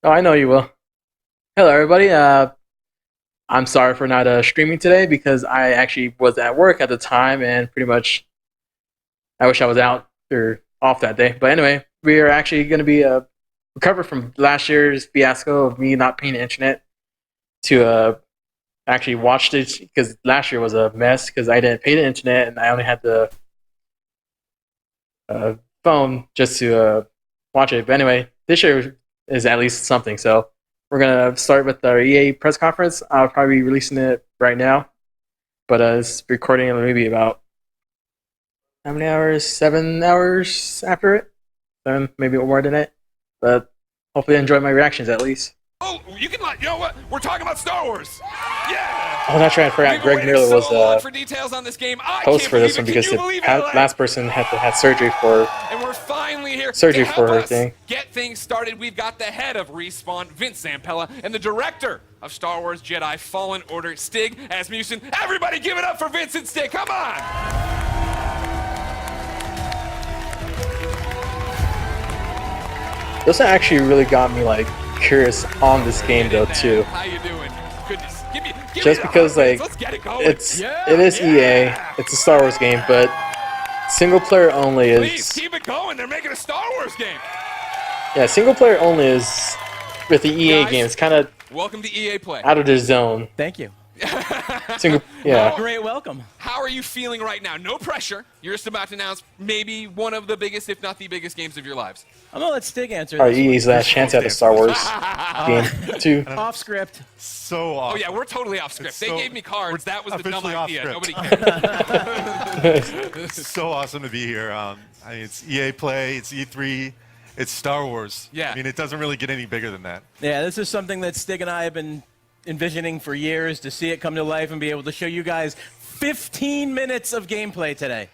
Oh, I know you will. Hello, everybody. I'm sorry for not streaming today because I actually was at work at the time, and pretty much I wish I was out or off that day. But anyway, we are actually going to be recover from last year's fiasco of me not paying the internet to actually watch it because last year was a mess because I didn't pay the internet and I only had the phone just to watch it. But anyway, this year is at least something. So we're gonna start with our EA press conference. I'll probably be releasing it right now, but it's recording in maybe about how many hours? 7 hours after it, seven, maybe more than it. But hopefully, enjoy my reactions at least. Oh, you can like, you know what? We're talking about Star Wars. Yeah. Oh, that's right. I forgot. Greg Miller was for details on this game. host for this one because the last person had to have surgery for. And we're finally here. Surgery for her thing. Get things started. We've got the head of Respawn, Vince Zampella, and the director of Star Wars Jedi Fallen Order, Stig Asmussen. Everybody, give it up for Vince and Stig. Come on. This actually really got me like curious on this game though too. How you doing? Goodness. Give Just me because like Let's get it going. it is EA, it's a Star Wars game, but single player only is. Please keep it going. They're making a Star Wars game. Yeah, single player only is with the EA Guys, games kind of welcome to EA Play. out of their zone. Thank you. Yeah. Great welcome. How are you feeling right now? No pressure. You're just about to announce maybe one of the biggest, if not the biggest, games of your lives. I'm gonna let Stig answer Our this. EA's last chance at the Star Wars game too. Off script. So awesome. Oh yeah, we're totally off script. They gave me cards. That was the dumb officially off idea. script. Nobody cared. It's so awesome to be here. I mean, it's EA Play, it's E3, it's Star Wars. Yeah. I mean, it doesn't really get any bigger than that. Yeah, this is something that Stig and I have been envisioning for years, to see it come to life and be able to show you guys 15 minutes of gameplay today.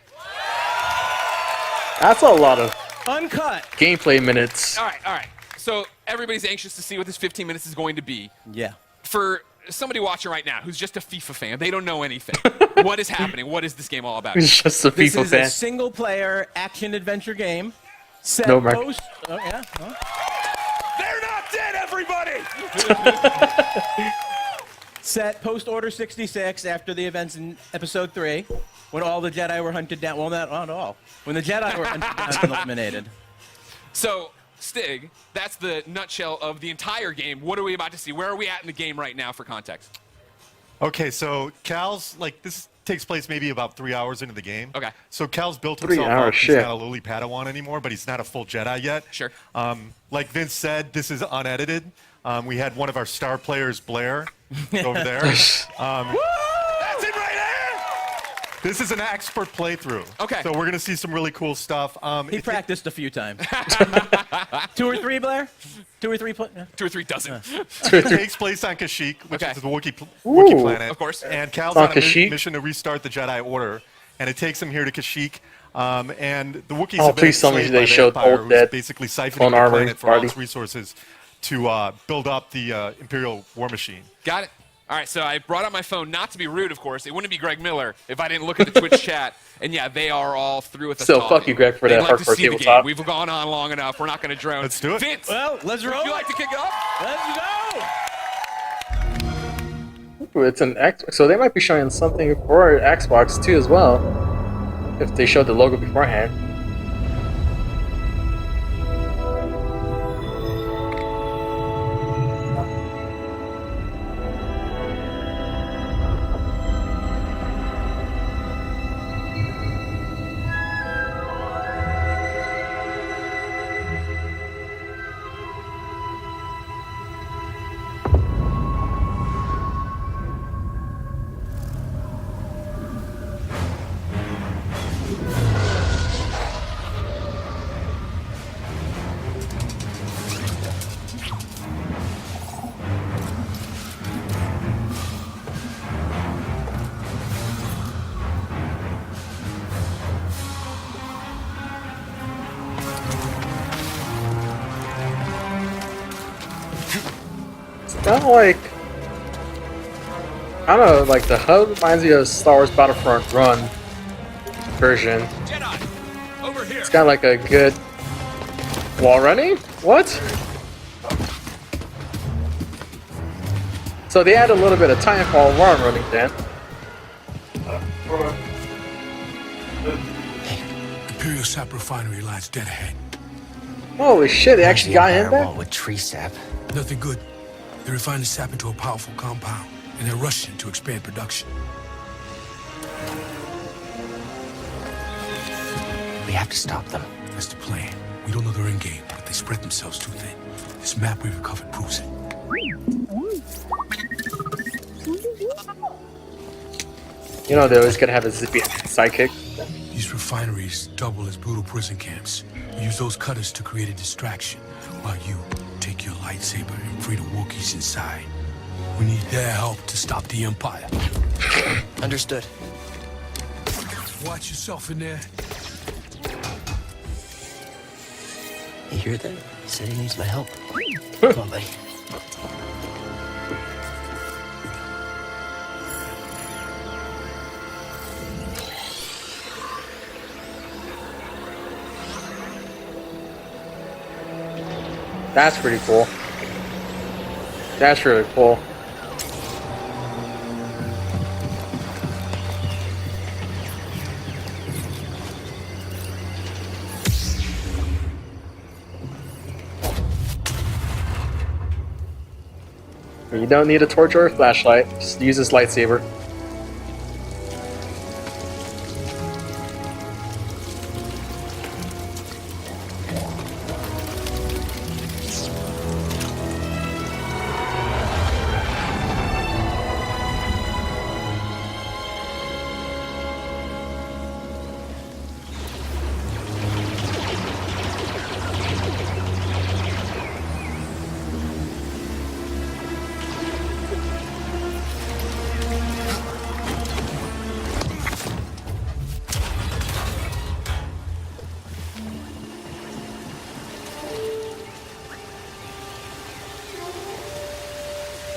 That's a lot of Uncut. gameplay minutes. All right. So everybody's anxious to see what this 15 minutes is going to be. Yeah. For somebody watching right now who's just a FIFA fan, they don't know anything. What is happening? What is this game all about? It's just a This FIFA is a fan. single-player action-adventure game. Set No, Mark. post. Oh yeah. Huh? They're not dead, everybody! Set post Order 66 after the events in Episode 3, when all the Jedi were hunted down. Well, not all. When the Jedi were hunted down and eliminated. So, Stig, that's the nutshell of the entire game. What are we about to see? Where are we at in the game right now for context? Okay, so Cal's, like, this takes place maybe about 3 hours into the game. Okay. So Cal's built 3 himself hours, up. He's shit. not a lowly Padawan anymore, but he's not a full Jedi yet. Sure. Like Vince said, this is unedited. We had one of our star players, Blair, over there. That's it right there! This is an expert playthrough. Okay. So we're going to see some really cool stuff. He practiced a few times. 2 or 3, Blair? 2 or 3? 2 or 3 dozen. It takes place on Kashyyyk, which Okay. is the Wookiee Ooh. planet. Of course. And Cal's On on a Kashyyyk? mission to restart the Jedi Order, and it takes him here to Kashyyyk. And the Wookiees Oh, have been please tell me enslaved they by the showed Empire, old who's dead basically siphoning clone the armor planet for all party. its resources to build up the Imperial war machine. Got it. All right, so I brought up my phone, not to be rude, of course. It wouldn't be Greg Miller if I didn't look at the Twitch chat. And yeah, they are all through with us. So talking. fuck you, Greg, for They'd that like to hardcore see the tabletop. game. We've gone on long enough. We're not going to drone. Let's do it. Vince, Well, let's roll. would you like to kick it off? Let's go. Ooh, it's an X, so they might be showing something for Xbox too as well. If they showed the logo beforehand. Kind of like, I don't know, like the hub reminds me of Star Wars Battlefront Run version. Jedi, over here. It's got like a good wall running. What? So they add a little bit of Titanfall while I'm running then. Imperial Sap Refinery lies dead ahead. Holy shit, they actually got him there? With tree sap. Nothing good. They're refining sap into a powerful compound, and they're rushing to expand production. We have to stop them. That's the plan. We don't know their end game, but they spread themselves too thin. This map we recovered proves it. You know they're always gonna have a zippy sidekick. These refineries double as brutal prison camps. We use those cutters to create a distraction, while you take your lightsaber and free the Wookiees inside. We need their help to stop the Empire. Understood. Watch yourself in there. You hear that? He said he needs my help. Come on, buddy. That's pretty cool. That's really cool. You don't need a torch or a flashlight. Just use this lightsaber.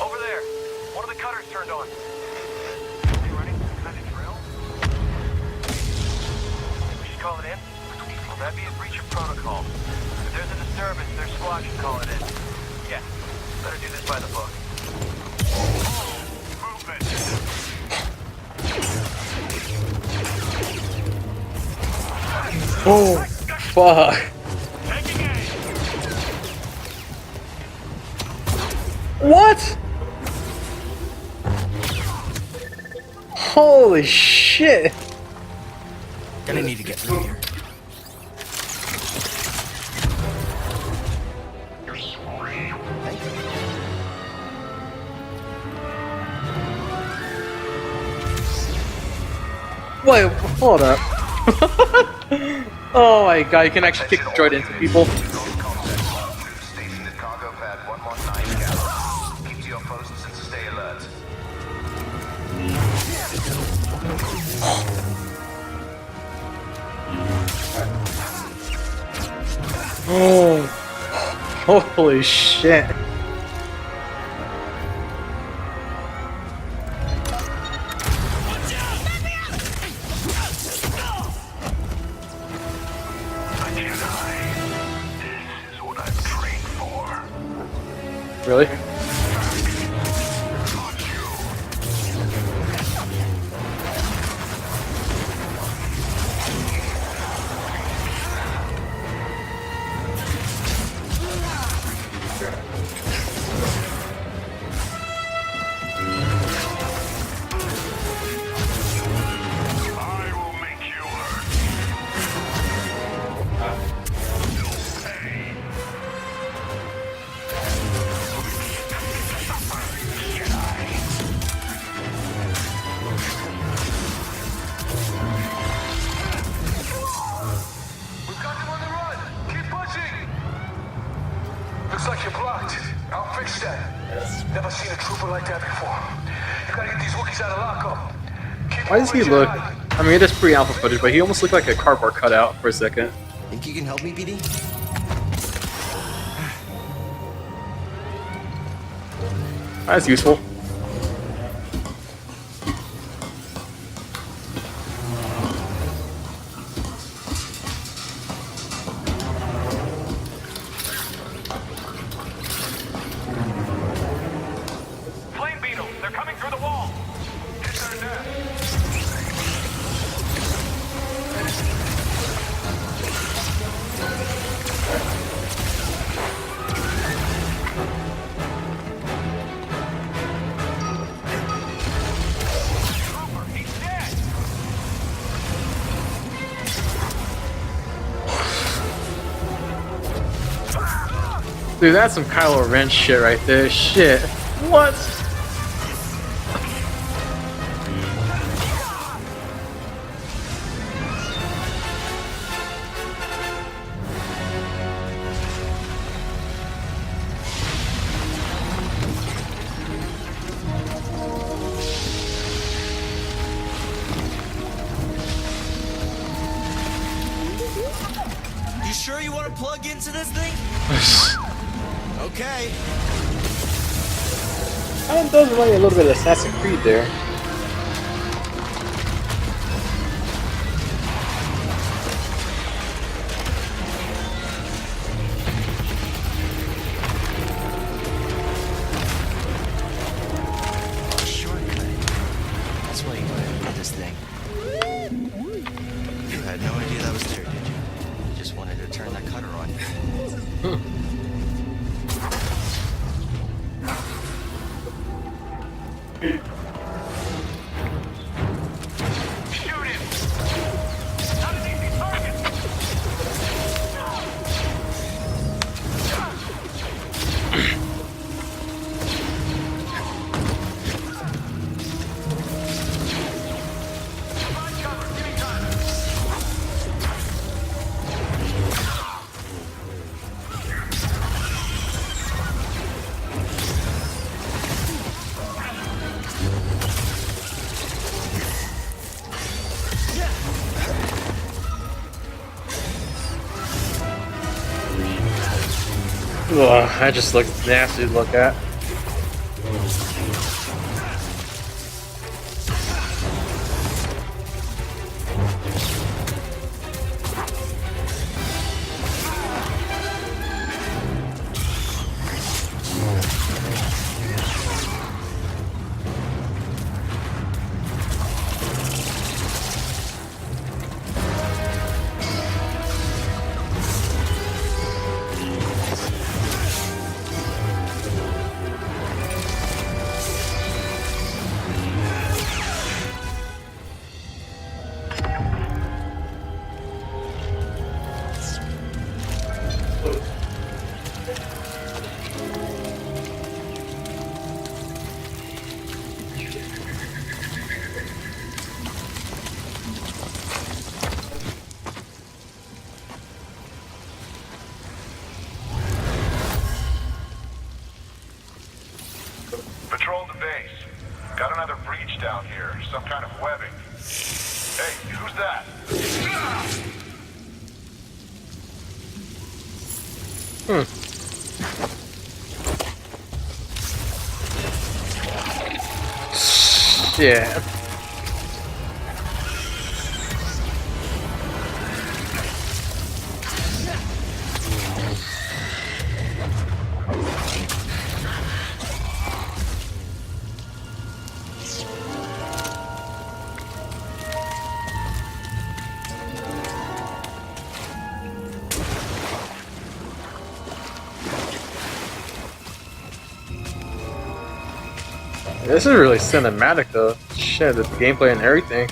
Over there. One of the cutters turned on. You running some kind of drill? We should call it in? Well, that'd be a breach of protocol. If there's a disturbance, their squad should call it in. Yeah. Better do this by the book. Movement. Oh, fuck. Taking aim. What? Holy shit. Gonna need to get through here. Wait, hold up. Oh my god, you can actually kick the droid into people. Stationed at cargo pad 119 Gallon. Keep to your posts and stay alert. Oh, holy shit. This is what I'm trained for. Really? I will make you hurt. We've got them on the run. Keep pushing. Looks like you're blocked. I'll fix that. Never seen a trooper like that before. You gotta get these Wookiees out of lockup. Keep Why does he moving, look... Jedi. I mean, it is pre-alpha footage, but he almost looked like a cardboard cutout for a second. Think you can help me, BD? That's useful. Flame beam Dude, that's some Kylo Ren shit right there. Shit. What? You sure you want to plug into this thing? Okay. Kind of does remind me a little bit of Assassin's Creed there. Shortcut. That's why you wanted to get this thing. You had no idea that was there, did you? You just wanted to turn that cutter on. Shoot him! Not an easy target! Find cover, give me time. Ugh, that just looks nasty to look at. Patrol the base. Got another breach down here. Some kind of webbing. Hey, who's that? Yeah. This is really cinematic though. Shit, the gameplay and everything.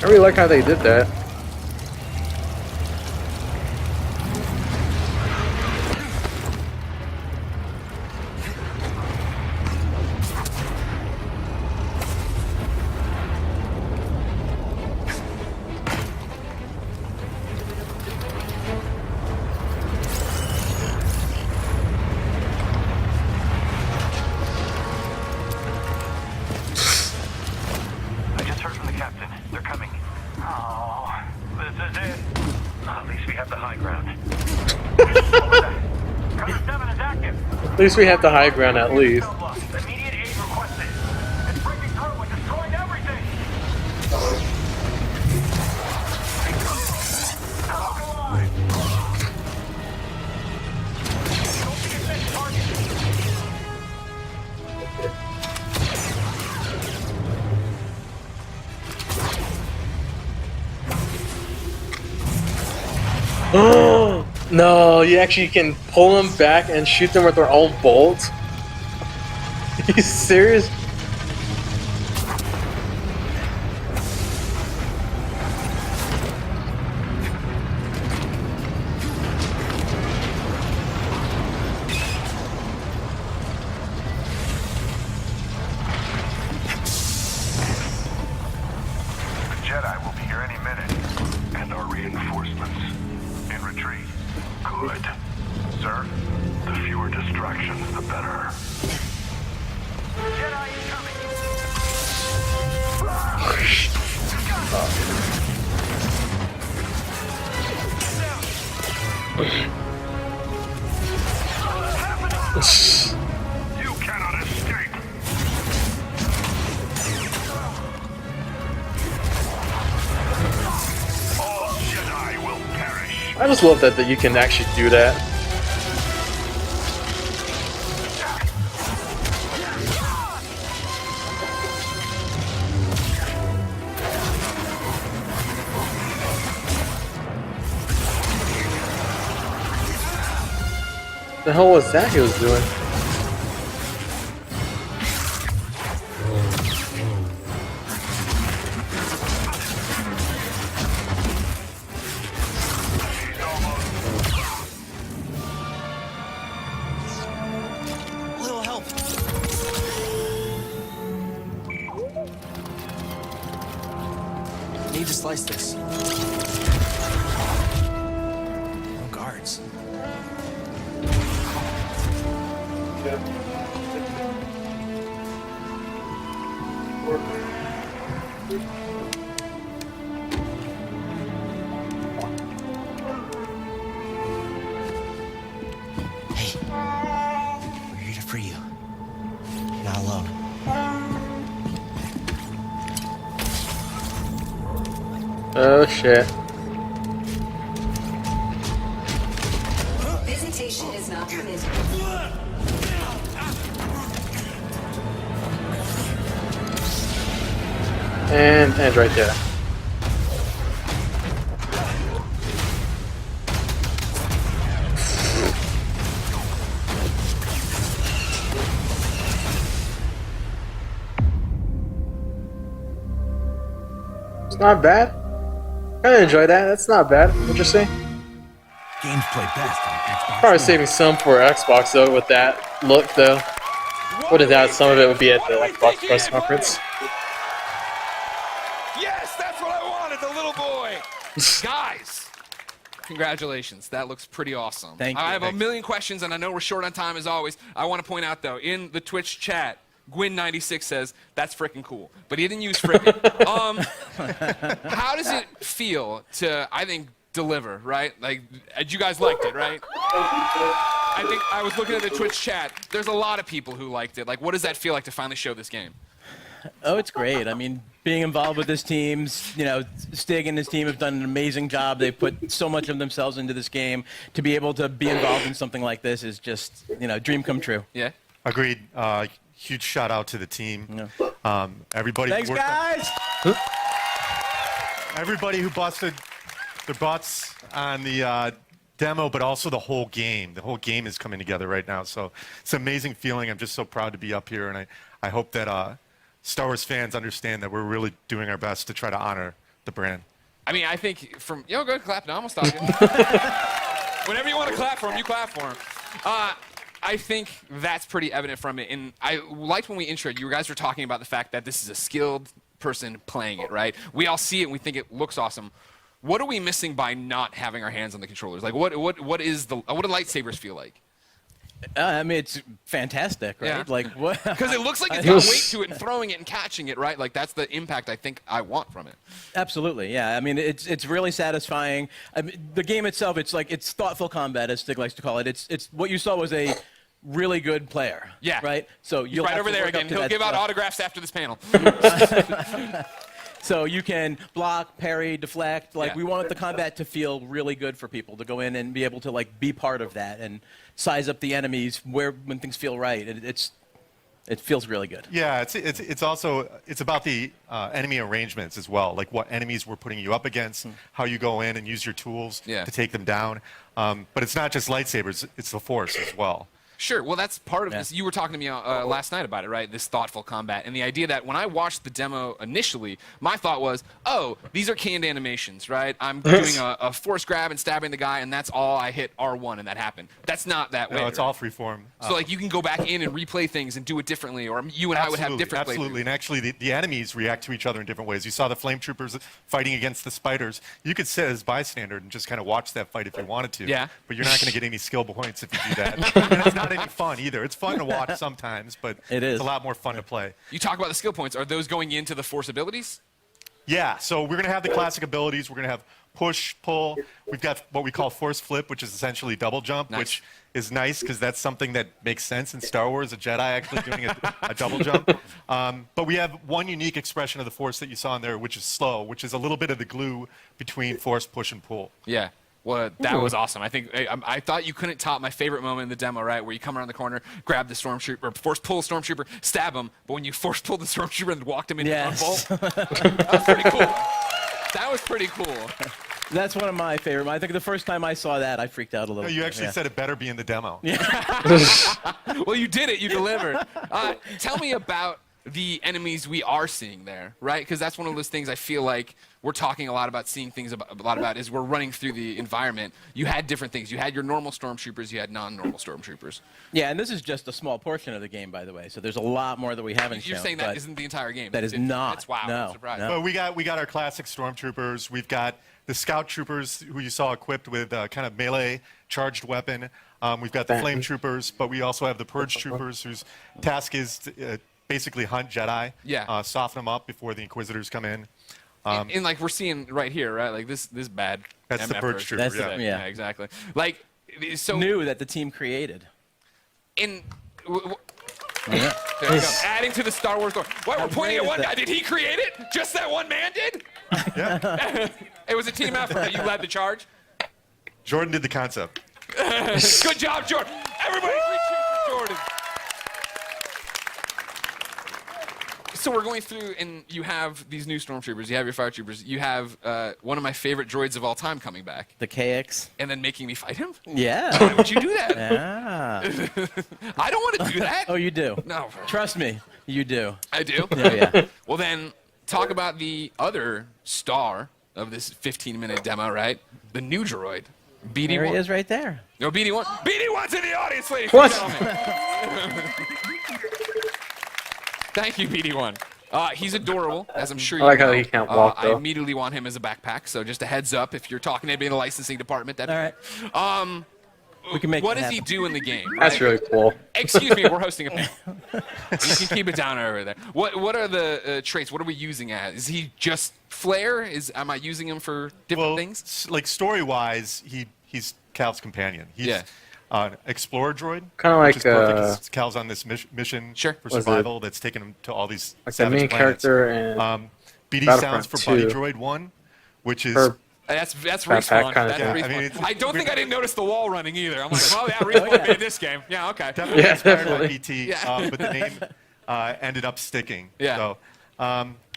I really like how they did that. I just heard from the captain. They're coming. Oh, this is it. At least we have the high ground. Cover 7 is active. At least we have the high ground at least. Immediate aid requested. It's breaking through and destroying everything. Go on. Don't be a dead target. Oh no! You actually can pull them back and shoot them with their own bolts. Are you serious? reinforcements. In retreat. Good. Sir, the fewer distractions, the better. Jedi incoming! You cannot escape! All Jedi will perish! I just love that you can actually do that. The hell was that he was doing? A little help. Need to slice this. No guards. Hey, we're here to free you. You're not alone. Oh shit. Visitation is not permitted. And right there. It's not bad. I enjoy that. That's not bad. Interesting. Games play best on Xbox Probably One. saving some for Xbox though with that look though. What is that? Some of it would be at the Xbox press conference. Yes, that's what I wanted, the little boy. Guys, congratulations. That looks pretty awesome. Thank you. I have a Thanks. million questions, and I know we're short on time as always. I want to point out, though, in the Twitch chat, Gwyn96 says, that's freaking cool. But he didn't use frickin'. How does it feel to, I think, deliver, right? Like, you guys liked it, right? I think I was looking at the Twitch chat. There's a lot of people who liked it. Like, what does that feel like to finally show this game? Oh, it's great. I mean, being involved with this team, you know, Stig and his team have done an amazing job. They've put so much of themselves into this game. To be able to be involved in something like this is just, you know, dream come true. Yeah? Agreed. Huge shout out to the team. Everybody. Thanks, worked on- guys. Everybody who busted their butts on the demo, but also the whole game. The whole game is coming together right now. So it's an amazing feeling. I'm just so proud to be up here, and I hope that Star Wars fans understand that we're really doing our best to try to honor the brand. I mean, I think from... Yo, go ahead, clap now. I'm going to stop you. Whenever you want to clap for him, you clap for him. I think that's pretty evident from it. And I liked when we introed, you guys were talking about the fact that this is a skilled person playing it, right? We all see it and we think it looks awesome. What are we missing by not having our hands on the controllers? Like, what do lightsabers feel like? I mean, it's fantastic, right? Yeah. Like what? Because it looks like it's got weight to it and throwing it and catching it, right? Like, that's the impact I think I want from it. Absolutely, yeah. I mean, it's really satisfying. I mean, the game itself, it's thoughtful combat, as Stig likes to call it. It's what you saw was a really good player. Yeah. Right. So He's you'll right have over to there work up again. to He'll that give out stuff. autographs after this panel. So you can block, parry, deflect. Like Yeah. we want the combat to feel really good for people to go in and be able to like be part of that and size up the enemies when things feel right. It feels really good. Yeah, it's also about the enemy arrangements as well, like what enemies we're putting you up against, how you go in and use your tools Yeah. to take them down. But it's not just lightsabers; it's the Force as well. Sure. Well, that's part of this. You were talking to me last night about it, right? This thoughtful combat. And the idea that when I watched the demo initially, my thought was, oh, these are canned animations, right? I'm doing a force grab and stabbing the guy, and that's all. I hit R1, and that happened. That's not that way. No, it's all freeform. So, like, you can go back in and replay things and do it differently, or you and I would have different Absolutely. And actually, the enemies react to each other in different ways. You saw the flame troopers fighting against the spiders. You could sit as bystander and just kind of watch that fight if you wanted to. Yeah. But you're not going to get any skill points if you do that. And it's not any fun either. It's fun to watch sometimes, but it's a lot more fun to play. You talk about the skill points. Are those going into the force abilities? Yeah, so we're going to have the classic abilities. We're going to have push, pull. We've got what we call force flip, which is essentially double jump, which is nice because that's something that makes sense in Star Wars, a Jedi actually doing a double jump. But we have one unique expression of the force that you saw in there, which is slow, which is a little bit of the glue between force, push, and pull. Yeah. Well, that was awesome. I think I thought you couldn't top my favorite moment in the demo, right? Where you come around the corner, grab the stormtrooper, force pull the stormtrooper, stab him, but when you force pulled the stormtrooper and walked him into a bolt, that was pretty cool. That was pretty cool. That's one of my favorite. I think the first time I saw that, I freaked out a little. No, you actually said it better be in the demo. Well, you did it. You delivered. Tell me about the enemies we are seeing there, right? Because that's one of those things I feel like we're talking a lot about, seeing things a lot about, is we're running through the environment. You had different things. You had your normal stormtroopers. You had non-normal stormtroopers. Yeah, and this is just a small portion of the game, by the way. So there's a lot more that we haven't shown. You're saying that isn't the entire game? That is not. That's wow. No, I'm surprised. no. But we got our classic stormtroopers. We've got the scout troopers who you saw equipped with kind of melee charged weapon. We've got the flame troopers, but we also have the purge troopers whose task is to basically hunt Jedi. Yeah. Soften them up before the Inquisitors come in. And like we're seeing right here, right? Like this bad. That's the MF purge version. trooper. That's Yeah. yeah, exactly. Like so new that the team created. in. There you go. Adding to the Star Wars lore. Why we're pointing at one guy? Did he create it? Just that one man did? Yeah. It was a team effort. You led the charge. Jordan did the concept. Good job, Jordan. Everybody, three cheers for Jordan. So we're going through, and you have these new stormtroopers. You have your fire troopers. You have one of my favorite droids of all time coming back, The KX. and then making me fight him. Yeah. Why would you do that? Ah. I don't want to do that. Oh, you do. No, Trust me, you do. I do. Yeah. Well, then talk about the other star of this 15-minute demo, right? The new droid, BD1. There he is right there. No, BD1. BD1's in the audience, ladies What? and gentlemen. Thank you, BD1. He's adorable, as I'm sure you I like know. how he can't walk, I though. immediately want him as a backpack, so just a heads up if you're talking to anybody in the licensing department. That'd be All right. We can make What it does he happen. do in the game? That's really cool. Excuse me, we're hosting a panel. You can keep it down over there. What are the traits? What are we using as? Is he just flair? Am I using him for different things? Like story-wise, he's Cal's companion. He's explorer droid. Kinda which like, is perfect 'cause Cal's on this mission Sure. for Was it- survival that's taken him to all these Like the savage main planets. character and BD Battlefront sounds for Buddy 2. Droid 1, which is Or That's Backpack Respawn. kinda That's thing. Yeah, I Respawn. mean, it's- I don't think I didn't notice the wall running either. I'm like, well, yeah, Respawn made this game. Yeah, okay. definitely Yeah, inspired definitely. by BT, Yeah. but the name ended up sticking. Yeah. So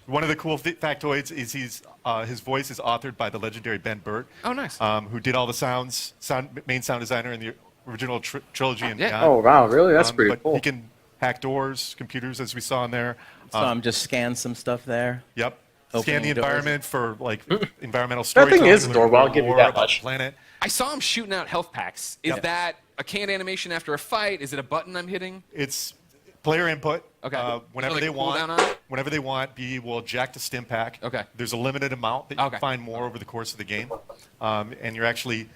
one of the cool factoids is his voice is authored by the legendary Ben Burt. Oh, nice. Who did all the main sound designer in the original trilogy and Yeah. beyond. oh wow, really? That's pretty but cool. he can hack doors, computers, as we saw in there. So I'm just scan some stuff there. Yep. Opening Scan the doors. environment for like environmental That storytelling. thing is with adorable, I'll give you lore that about much. the planet. I saw him shooting out health packs. Is Yep. that a canned animation after a fight? Is it a button I'm hitting? It's player input. Okay. Whenever Is they there, like, a cooldown want, on it? whenever they want, BD will eject a stim pack. Okay. There's a limited amount that you Okay. can find more over the course of the game, and you're actually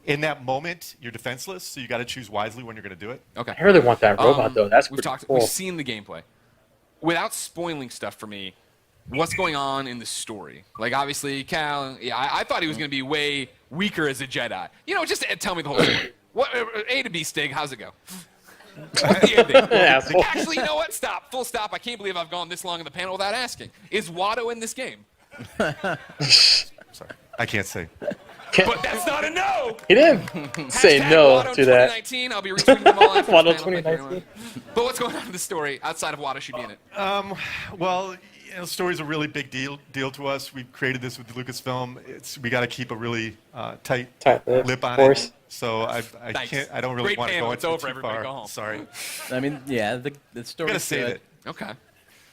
in that moment you're defenseless, so you got to choose wisely when you're going to do it. Okay. I really want that robot though. That's we've pretty cool. We've seen the gameplay. Without spoiling stuff for me, what's going on in the story? Like, obviously, Cal, yeah, I thought he was going to be way weaker as a Jedi. You know, just tell me the whole story. What, A to B, Stig, how's it go? What's the ending? Asshole. Actually, you know what? Stop. Full stop. I can't believe I've gone this long in the panel without asking. Is Watto in this game? Sorry, I can't say. But that's not a no. He did say Hashtag no Watto to that. 2019. I'll be retweeting them all after Watto this panel. Thank you very 2019. much. But what's going on in the story outside of Watto should be in it? Well, story's a really big deal to us. We created this with Lucasfilm. We got to keep a really tight Tight lip, lip on of course. it. so I Thanks. can't. I don't really Great want to panel. go It's into over. too Everybody far. go home. Sorry. I mean, yeah, the I'm story. gonna save it. Okay.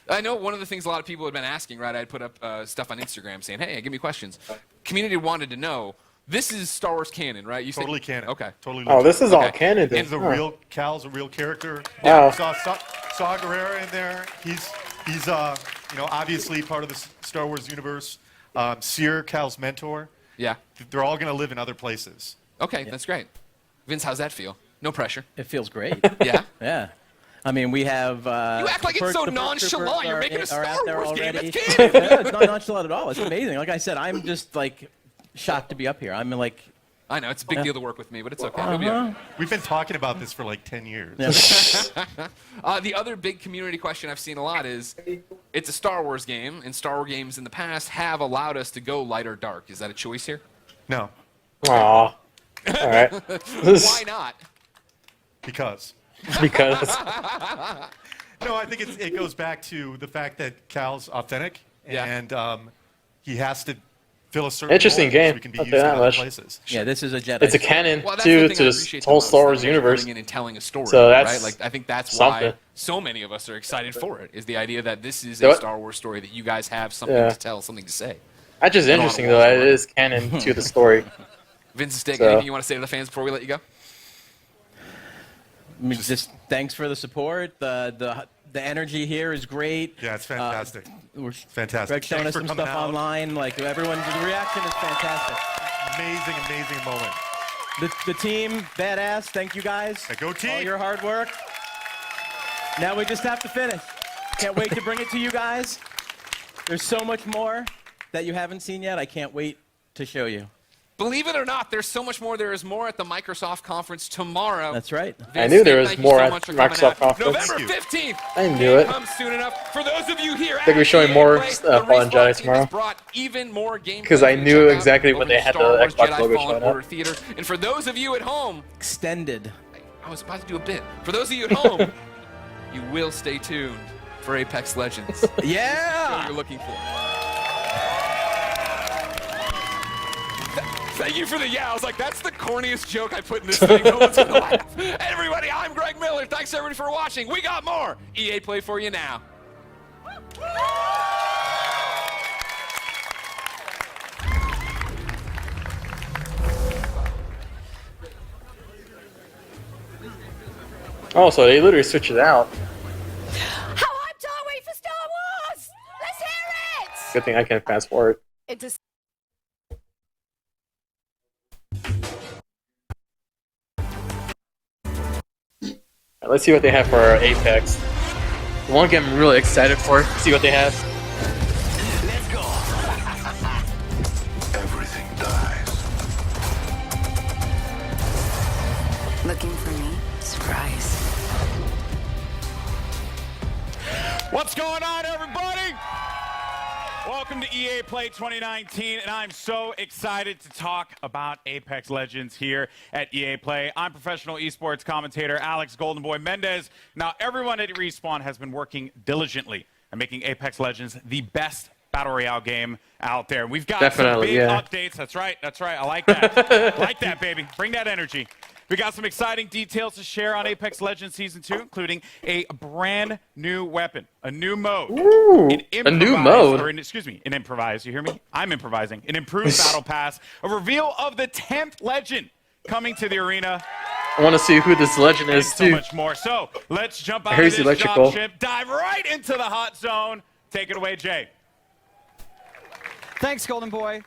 I know one of the things a lot of people had been asking, right? I'd put up stuff on Instagram saying, hey, give me questions. Community wanted to know, this is Star Wars canon, right? You Totally said, canon. Okay. Totally. Oh, legit. this is all Okay. canon. Then. And the real Cal's a real character. Wow. Saw Gerrera in there. He's obviously part of the Star Wars universe. Seer, Cal's mentor. Yeah. They're all gonna live in other places. Okay, that's great. Vince, how's that feel? No pressure. It feels great. Yeah? Yeah. I mean, we have. You act like it's so nonchalant. You're making a Star Wars game. It's canon. No, it's not nonchalant at all. It's amazing. Like I said, I'm just like shocked to be up here. I'm like. I know, it's a big deal to work with me, but it's okay. It'll be all right. We've been talking about this for like 10 years. Yeah. The other big community question I've seen a lot is, it's a Star Wars game, and Star Wars games in the past have allowed us to go light or dark. Is that a choice here? No, Aw. All right. Why not? because. Because No, I think it goes back to the fact that Cal's authentic, Yeah. and he has to fill a certain Interesting role so game. we can be I'll used say in that other much. places. Yeah, this is a Jedi. it's a canon Well, that's to the thing I this appreciate the whole most, Star is Wars that universe. coming in and telling a story, So that's right? Like, I think that's something. why so many of us are excited for it, is the idea that this is You know a what? Star Wars story, that you guys have something Yeah. to tell, something to say. That's just interesting though. It is canon to the story. Vince Stick, So- anything you want to say to the fans before we let you go? I mean, just thanks for the support. The energy here is great. Yeah, it's fantastic. We're Fantastic. Greg showing Thanks us for some coming stuff out. online. Like everyone, the reaction is fantastic. Amazing, amazing moment. The team, badass. Thank you guys. Yeah, go team. All your hard work. Now we just have to finish. Can't wait to bring it to you guys. There's so much more that you haven't seen yet. I can't wait to show you. Believe it or not, there's so much more. There is more at the Microsoft conference tomorrow. That's right. I knew there was thank you more so at much for coming Microsoft out. conference. November Thank you. 15th. I knew Game it. comes soon enough. For those of you here, Think we're showing more stuff on Jedi tomorrow? Brought even more gameplay 'Cause I to knew check out exactly when over they to had the Star Wars Xbox Jedi logo Fallen showing up. Order Theater. And for those of you at home, Extended. I was about to do a bit. For those of you at home, you will stay tuned for Apex Legends. What Yeah. you're looking for. Thank you for the yeah. I was like, that's the corniest joke I put in this thing. No one's gonna laugh. Everybody, I'm Greg Miller. Thanks everybody for watching. We got more EA Play for you now. Oh, so they literally switch it out. How hyped are we for Star Wars? Let's hear it! Good thing I can fast forward. It does. Alright, let's see what they have for Apex. The one game I'm really excited for. See what they have. Let's go. Everything dies. Looking for me? Surprise. What's going on, everybody? Welcome to EA Play 2019, and I'm so excited to talk about Apex Legends here at EA Play. I'm professional esports commentator Alex Goldenboy Mendez. Now, everyone at Respawn has been working diligently at making Apex Legends the best Battle Royale game out there. We've got Definitely, some big yeah. updates. That's right. I like that. Like that, baby. Bring that energy. We got some exciting details to share on Apex Legends Season 2, including a brand new weapon, a new mode. Ooh, an a new improvised- mode. Or excuse me, an improvise. You hear me? I'm improvising. An improved battle pass. A reveal of the 10th legend coming to the arena. I want to see who this legend And is so too. much more. So let's jump out heard of he's this electrical. dropship, dive right into the hot zone. Take it away, Jay. Thanks, Golden Boy.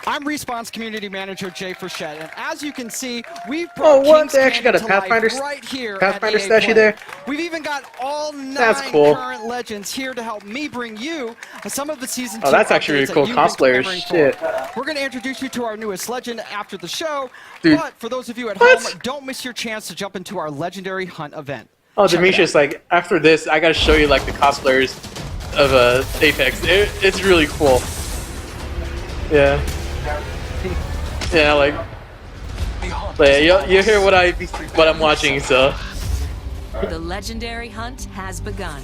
I'm Respawn's community manager, Jay Frechette, and as you can see, we've Oh, brought what? King's They actually got a Canyon to life Pathfinder- right here Pathfinder at EA statue Play. there? We've even got all 9 That's cool. current legends here to help me bring you some of the season 2 Oh, that's actually really updates cool. that you've been Cosplayers, clamoring shit. for. We're going to introduce you to our newest legend after the show, Dude. but for those of you at What? home, don't miss your chance to jump into our legendary hunt event. Oh, Check it Demetrius, out. like after this, I gotta show you like the cosplayers of Apex. It's really cool. Yeah. Yeah, like. But yeah, you hear what I'm watching, so. The legendary hunt has begun.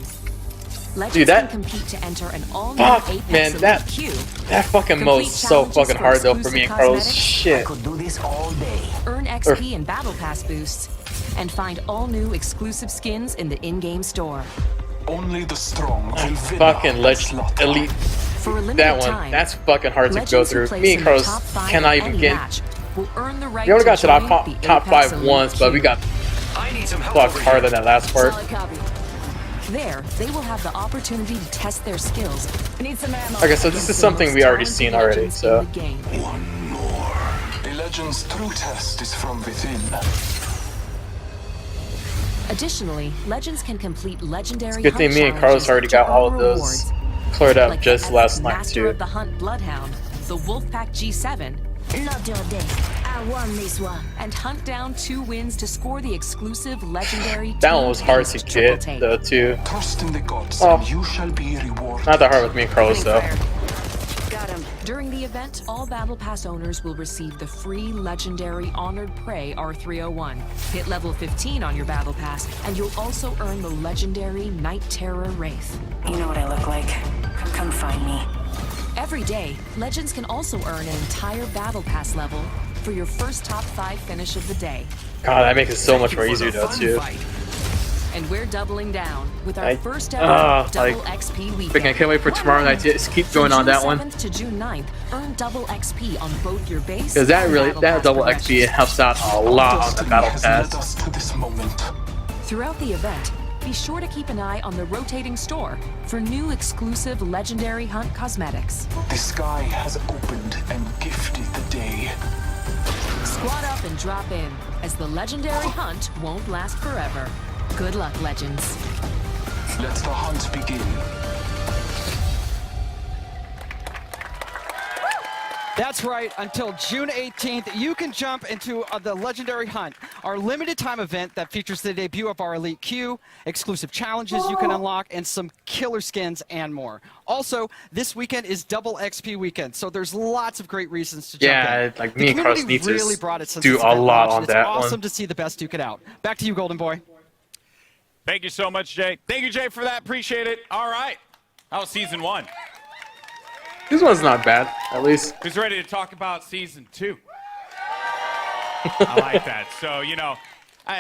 Legends Dude, that- can compete to enter an all-new Fuck, Apex man, Elite that- queue. That fucking Complete mode's so challenges fucking for hard though for exclusive me and Carlos. cosmetics. Shit. Could do this all day. Earn XP and Battle Pass boosts, and find all new exclusive skins in the in-game store. Only the strong will Fucking elite. For a limited That one, time, that's fucking hard to go Legends who through. place Me in and the Carlos top 5 cannot of even any get. match will earn the right We only got to the join top the top Apex 5 Elite once, but we queue. got I need some help fucked over harder here. than that last part. Solid copy. There, they will have the opportunity to test their skills. Need some ammo. Okay, so this is something we already seen already. So The game. One more. A legend's true test is from within. Additionally, Legends can complete legendary good thing hunt me and Carlos challenges already to got all earn of those rewards, cleared up like just the last night Master too. of the Hunt Bloodhound, the Wolfpack G7, Not your day. I won this one. and hunt down 2 wins to score the exclusive legendary That one was hard to team-based triple get take. though too. Trust in the gods, Oh. and you shall be rewarded. Not that hard with me and Carlos though. Got him. During the event, all Battle Pass owners will receive the free legendary Honored Prey R301. Hit level 15 on your Battle Pass, and you'll also earn the legendary Night Terror Wraith. You know what I look like. Come find me. Every day, Legends can also earn an entire Battle Pass level for your first top 5 finish of the day. God, that makes it so much more easier though too. And we're doubling down with our I- first ever like, double XP weekend. Freaking, I can't wait for tomorrow night to just keep going From on that June one. 7th to June 9th, earn double XP on both your base Because that and really, Battle that Pass double progressions. XP helps out a lot on the Destiny Battle has led Pass. us to this moment. Throughout the event, be sure to keep an eye on the rotating store for new exclusive Legendary Hunt cosmetics. The sky has opened and gifted the day. Squad up and drop in, as the Legendary Hunt won't last forever. Good luck, Legends. Let the hunt begin. That's right. Until June 18th, you can jump into the Legendary Hunt, our limited time event that features the debut of our Elite Queue, exclusive challenges you can unlock, and some killer skins and more. Also, this weekend is double XP weekend, so there's lots of great reasons to jump Yeah, in. like The me and Carlos community need to really brought it since do this a event lot launched, on and that It's awesome one. to see the best duke it out. Back to you, Golden Boy. Thank you so much, Jay. Thank you, Jay, for that. Appreciate it. All right. That was season 1. This one's not bad, at least. Who's ready to talk about season 2? I like that. So, you know,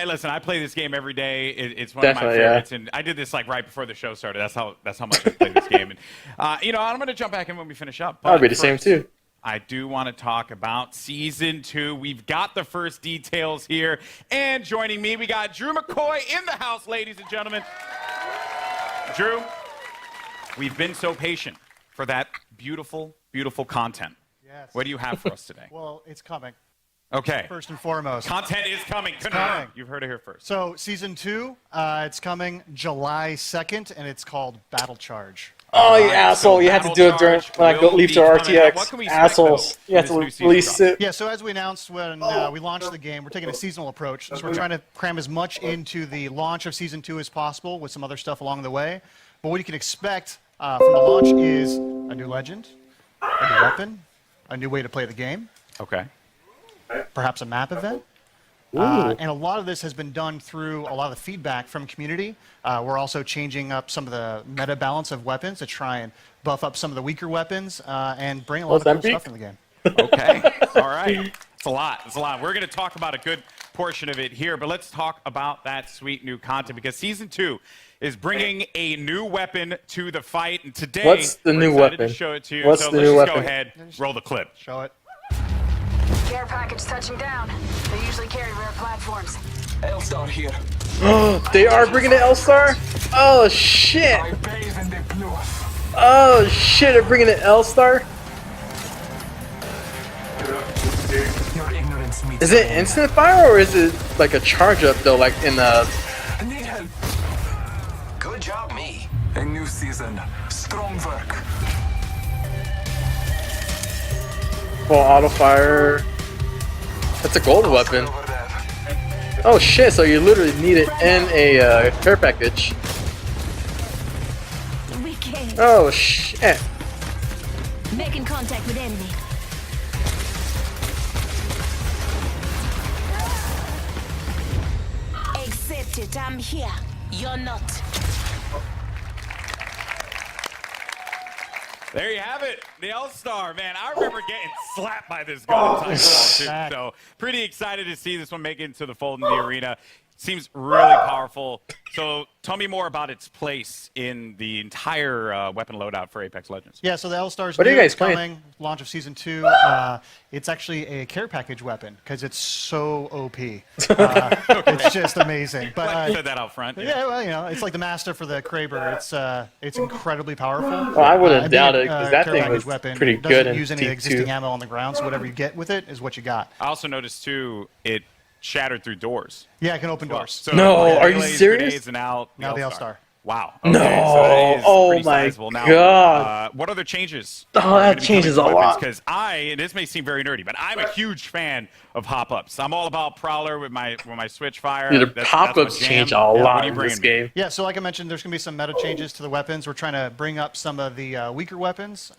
listen, I play this game every day. It's one Definitely, of my favorites, yeah. and I did this like right before the show started. That's how much I play this game. And you know, I'm going to jump back in when we finish up. I'll but be the same first, too. I do want to talk about season 2. We've got the first details here, and joining me, we got Drew McCoy in the house, ladies and gentlemen. Drew, we've been so patient for that beautiful, beautiful content. Yes. What do you have for us today? Well, it's coming. Okay. First and foremost. Content is coming. coming. You've heard it here first. So, season 2, it's coming July 2nd, and it's called Battle Charge. Oh, you Alright, asshole. so You had to Battle do it during Charge when I go will leave be to coming out. What RTX. can we expect, Assholes. though, You have when to this new season release drops? it. Yeah, so as we announced when we launched the game, we're taking a seasonal approach. So we're trying to cram as much into the launch of season 2 as possible with some other stuff along the way. But what you can expect from the launch is a new legend, a new weapon, a new way to play the game, Okay. perhaps a map event. And a lot of this has been done through a lot of the feedback from community. We're also changing up some of the meta balance of weapons to try and buff up some of the weaker weapons and bring a lot of cool stuff in the game. Okay. All right. It's a lot. It's a lot. We're going to talk about a good portion of it here, but let's talk about that sweet new content because season 2 is bringing a new weapon to the fight, and today What's the we're new excited weapon? to show it to you. What's so the let's new just weapon? go ahead, roll the clip. Show it. Care package touching down. They usually carry rare platforms. Elstar here. They are bringing the L-Star? Oh, shit. I bathe in the blue. Oh, shit. They're bringing the L-Star? Your ignorance meets Is it instant fire or is it like a charge up though, like in the... Need help. Good job, me. A new season. Strong work. full auto fire? That's a gold weapon. Over there. Oh shit, so you literally need it in a care package. We can't. Oh shit. Making contact with enemy. Accept it. I'm here. You're not. There you have it, the L-Star, man. I remember getting slapped by this gun in Titanfall, too. So pretty excited to see this one make it into the fold in the arena. Seems really powerful. So tell me more about its place in the entire weapon loadout for Apex Legends. Yeah, so the L-Star's What are you new, guys it's playing? coming, launch of Season 2. It's actually a care package weapon because it's so OP. It's just amazing. But Glad you said that out front. yeah, well, you know, it's like the master for the Kraber. It's incredibly powerful. Well, I wouldn't And doubt being, it, 'cause that care thing package was weapon pretty doesn't good in use any T2. existing ammo on the ground, so whatever you get with it is what you got. I also noticed, too, it shattered through doors. Yeah, it can open doors. So, No, yeah, are you relays, serious? grenades, and now Now the L-Star. Wow. No. So that is Oh pretty my sizable. Now, God. what other changes? Oh, that changes a lot. Because and this may seem very nerdy, but I'm a huge fan of hop-ups. I'm all about Prowler with my Switch Fire. Dude, the That's pop-ups my jam. change a What lot are you in this bringing me? game. Yeah, so like I mentioned, there's going to be some meta changes to the weapons. We're trying to bring up some of the weaker weapons.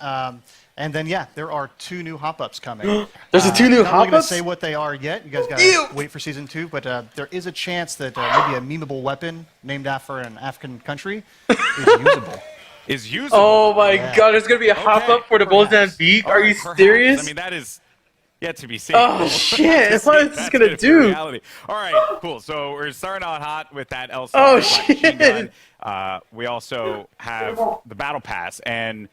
And then, yeah, there are 2 new hop-ups coming. There's a 2 new I'm not going to hop-ups? say what they are yet. You guys got to wait for Season 2. But there is a chance that maybe a memeable weapon named after an African country is usable. Is usable. Oh my Yeah. God, there's gonna be a hop-up for the Mozambique? Are you serious? I mean, that is yet to be seen. Oh, shit. That's What is this that's gonna be do? reality. All right, cool. So we're starting out hot with that L. Oh, machine shit. gun. We also have the Battle Pass. And,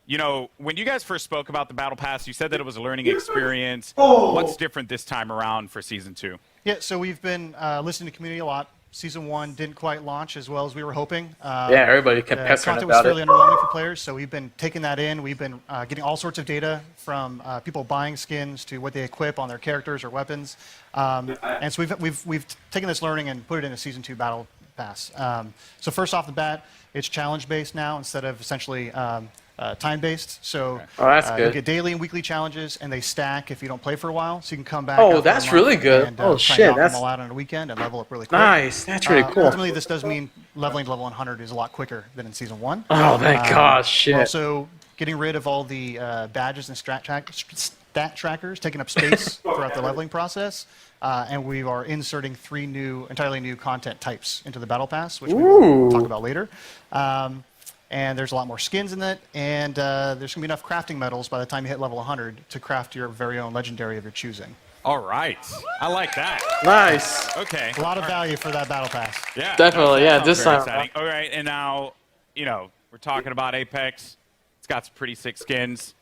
you know, when you guys first spoke about the Battle Pass, you said that it was a learning experience. What's different this time around for Season 2? Yeah, so we've been listening to community a lot. Season 1 didn't quite launch as well as we were hoping. Yeah, everybody kept The pestering content was about fairly it. underwhelming for players, so we've been taking that in. We've been getting all sorts of data from people buying skins to what they equip on their characters or weapons, and so we've taken this learning and put it in a Season 2 Battle Pass. So first off the bat, it's challenge based now instead of essentially time based. So Oh, that's you good. get daily and weekly challenges, and they stack if you don't play for a while. So you can come back. Oh, after a that's month really good. And, Oh, try shit, and knock that's- them all out on a weekend and level up really quick. Nice, that's really cool. Ultimately, this does mean leveling to level 100 is a lot quicker than in Season 1. Oh, thank God, We're shit. also getting rid of all the badges and stat trackers, taking up space throughout the leveling process. And we are inserting 3 entirely new content types into the Battle Pass, which we will talk about later. And there's a lot more skins in it, and there's going to be enough crafting metals by the time you hit level 100 to craft your very own legendary of your choosing. All right. I like that. Nice. Okay. A lot of value for that Battle Pass. Yeah, Definitely, that yeah, sounds this very time- exciting. All right, and now, you know, we're talking about Apex. It's got some pretty sick skins.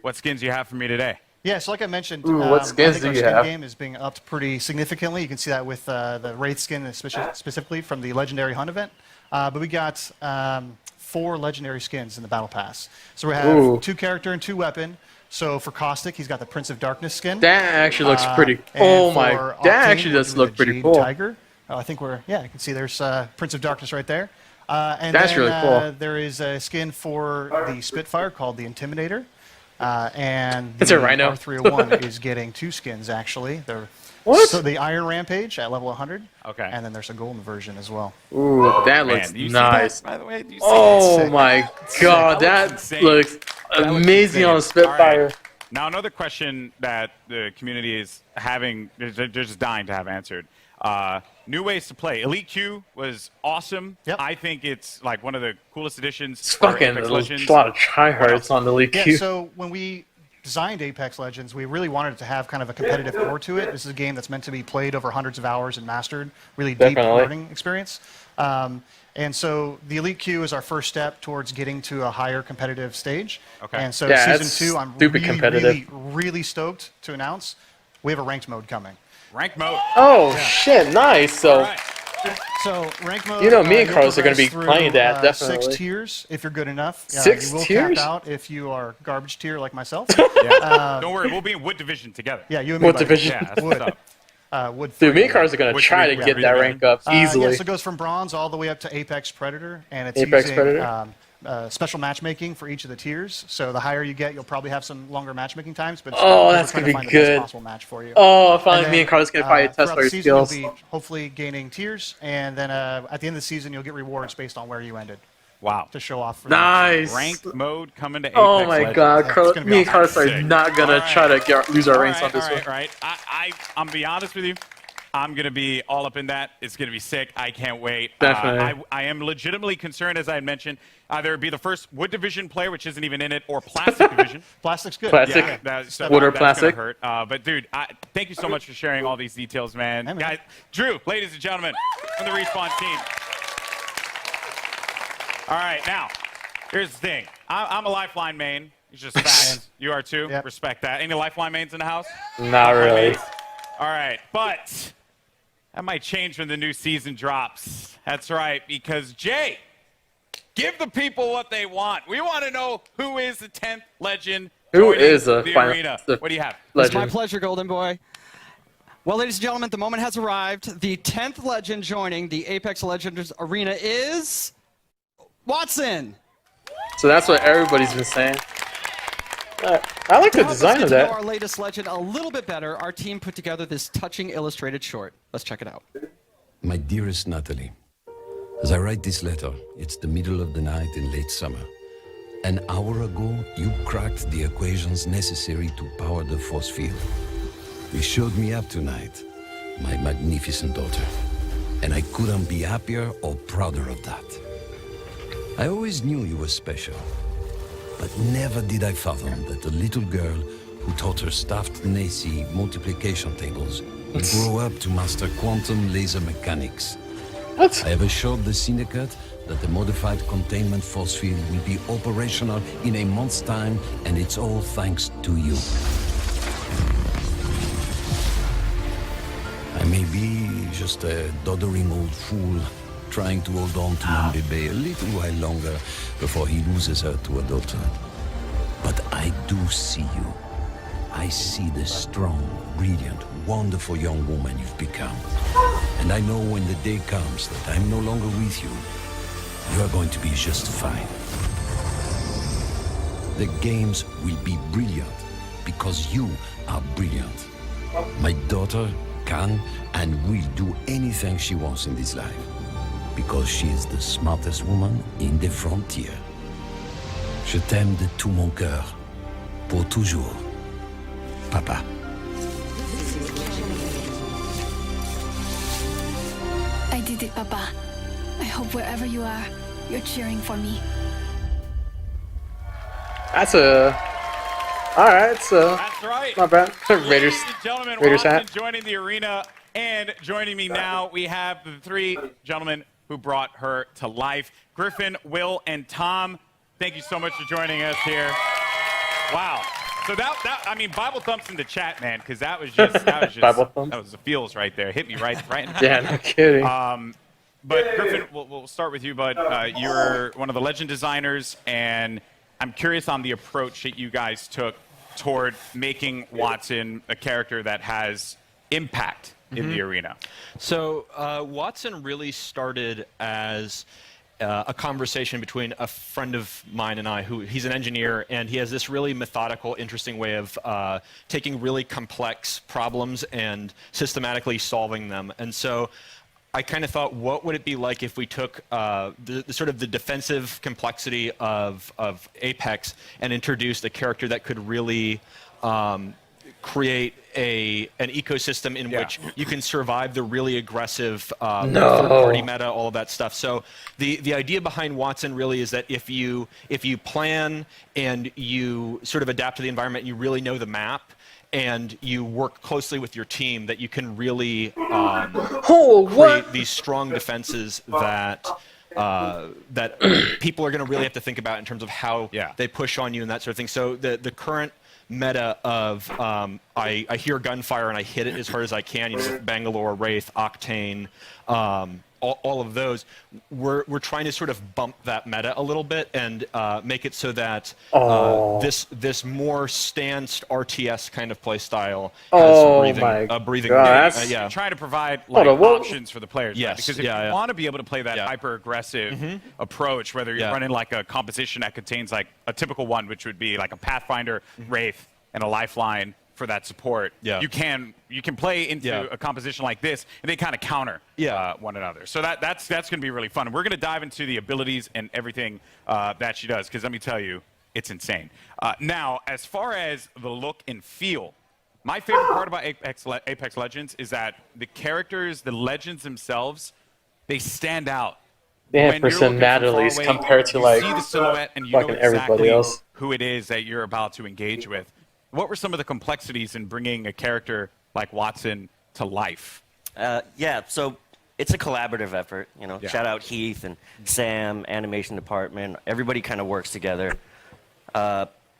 What skins do you have for me today? Yeah, so like I mentioned, Ooh, what skins I think do our you skin have? game is being upped pretty significantly. You can see that with the Wraith skin specifically from the Legendary Hunt event. But we got 4 legendary skins in the Battle Pass. So we have Ooh. 2 character and 2 weapon. So for Caustic, he's got the Prince of Darkness skin. That actually looks pretty. And Oh my, for that Octane, actually we're does doing look the pretty Jade cool. Tiger. I think you can see there's Prince of Darkness right there. And That's then, really cool. There is a skin for the Spitfire called the Intimidator. And It's the a Rhino. R301 is getting 2 skins, actually. What? So the Iron Rampage at level 100. Okay. And then there's a golden version as well. Ooh, that Man, looks do you see nice. that, by the way? Do you see Oh Sick. my God, That that looks insane. looks That looks amazing on a insane. All right. Spitfire. Now, another question that the community is having, they're just dying to have answered. New ways to play. Elite Q was awesome. Yep. I think it's like one of the coolest additions. It's for fucking Apex a Legends. lot of tryhards on the League Yeah, Q. so when we designed Apex Legends, we really wanted it to have kind of a competitive core to it. This is a game that's meant to be played over hundreds of hours and mastered, really deep Definitely. learning experience. And so the Elite Queue is our first step towards getting to a higher competitive stage. Okay. And so Yeah, that's Season 2, I'm stupid really, competitive. really stoked to announce we have a ranked mode coming. Rank mode. Oh shit, nice. So All right. So rank mode. You know, me and you'll Carlos are gonna progress be through, playing that, 6 definitely. tiers if you're good enough. 6 you will tiers? cap out if you are garbage tier like myself. Yeah. Don't worry, we'll be in Wood Division together. Yeah, you and me. What buddy. division? Yeah, that's Wood. what's up. Wood. dude, me three. and Carlos are gonna Which try we- to yeah, get we that got rank up easily. Yes, it goes from bronze all the way up to Apex Predator, and it's Apex using Predator? special matchmaking for each of the tiers. So the higher you get, you'll probably have some longer matchmaking times. But Oh, we're that's trying gonna to be find the good. best possible match for you. Oh, finally, And me then, and Carlos can probably test throughout our the season, skills. You'll be hopefully gaining tiers, and then at the end of the season, you'll get rewards based on where you ended Wow. to show off. For Nice. Ranked mode coming to Apex Oh my Legends. God, Yeah, Carlos, it's gonna be me and awesome. Carlos are Sick. not gonna All right. try to lose our ranks on this all one. right, all right. I'm gonna be honest with you. I'm going to be all up in that. It's going to be sick. I can't wait. Definitely. I am legitimately concerned, as I had mentioned, either it be the first Wood Division player, which isn't even in it, or Plastic Division. Plastic's good. Plastic. Yeah, that's Wood or gonna plastic. hurt. But, dude, thank you so much for sharing all these details, man. Hey, man. Guys, Drew, ladies and gentlemen, from the Respawn team. All right, now, here's the thing. I'm a Lifeline main. It's just facts. You are too. Yep. Respect that. Any Lifeline mains in the house? Not really. All right, but that might change when the new season drops. That's right, because Jay, give the people what they want. We want to know who is the 10th legend. Who joining is the the arena? the What do you have? It's my legend? pleasure, Golden Boy. Well, ladies and gentlemen, the moment has arrived. The 10th legend joining the Apex Legends Arena is Wattson. So that's what everybody's been saying. I like To the help us design get of to know that. our latest legend a little bit better, our team put together this touching illustrated short. Let's check it out. My dearest Natalie, as I write this letter, it's the middle of the night in late summer. An hour ago, you cracked the equations necessary to power the force field. You showed me up tonight, my magnificent daughter, and I couldn't be happier or prouder of that. I always knew you were special, but never did I fathom that the little girl who taught her staffed Nacy multiplication tables would grow up to master quantum laser mechanics. What? I have assured the Syndicate that the modified containment force field will be operational in a month's time, and it's all thanks to you. I may be just a doddering old fool trying to hold on to my baby a little while longer before he loses her to a daughter. But I do see you. I see the strong, brilliant, wonderful young woman you've become. And I know when the day comes that I'm no longer with you, you are going to be just fine. The games will be brilliant because you are brilliant. My daughter can and will do anything she wants in this life because she is the smartest woman in the frontier. Je t'aime de tout mon cœur, pour toujours, Papa. I did it, Papa. I hope wherever you are, you're cheering for me. That's a. All right, so That's right. not bad. Raiders. Ladies and gentlemen, Raiders Watson hat. joining the arena, and joining me now, we have the three gentlemen who brought her to life. Griffin, Will, and Tom, thank you so much for joining us here. Wow. So I mean, Bible thumps in the chat, man, because that was just Bible thump? that was the feels right there. Hit me right in the Yeah, no kidding. But Griffin, we'll start with you, bud. You're one of the legend designers, and I'm curious on the approach that you guys took toward making Wattson a character that has impact in the arena. So Wattson really started as a conversation between a friend of mine and I, who he's an engineer, and he has this really methodical, interesting way of taking really complex problems and systematically solving them. And so I kind of thought, what would it be like if we took the sort of the defensive complexity of Apex and introduced a character that could really create an ecosystem in which you can survive the really aggressive third-party meta, all of that stuff. So the idea behind Wattson really is that if you plan and you sort of adapt to the environment, and you really know the map, and you work closely with your team, that you can really create these strong defenses that that people are going to really have to think about in terms of how they push on you and that sort of thing. So the current meta of I hear gunfire and I hit it as hard as I can, you know, with Bangalore, Wraith, Octane, all of those, we're trying to sort of bump that meta a little bit and make it so that this more stanced RTS kind of play style has a breathing Yeah, trying to provide options for the players. Yes, right? Because if you want to be able to play that hyper-aggressive approach, whether you're running like a composition that contains like a typical one, which would be like a Pathfinder, Wraith, and a Lifeline for that support, you can play into a composition like this, and they kind of counter one another. So that's going to be really fun. And we're going to dive into the abilities and everything that she does, because let me tell you, it's insane. Now, as far as the look and feel My favorite part about Apex Legends is that the characters, the legends themselves, they stand out. They have When you're looking from personalities far away, compared to you like see the silhouette and you know fucking everybody exactly else. who it is that you're about to engage with. What were some of the complexities in bringing a character like Wattson to life? Yeah, so it's a collaborative effort. You know, Yeah. shout out Heath and Sam, animation department. Everybody kind of works together.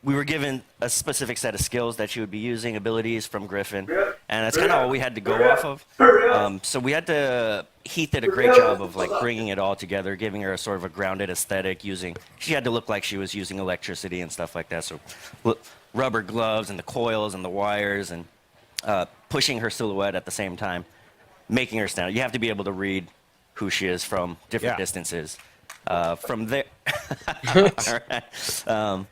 We were given a specific set of skills that she would be using, abilities from Griffin, and that's kind of all we had to go off of. So we had to. Heath did a great job of like bringing it all together, giving her a sort of a grounded aesthetic. She had to look like she was using electricity and stuff like that. So rubber gloves and the coils and the wires and pushing her silhouette at the same time, making her stand out. You have to be able to read who she is from different distances. From there, all right.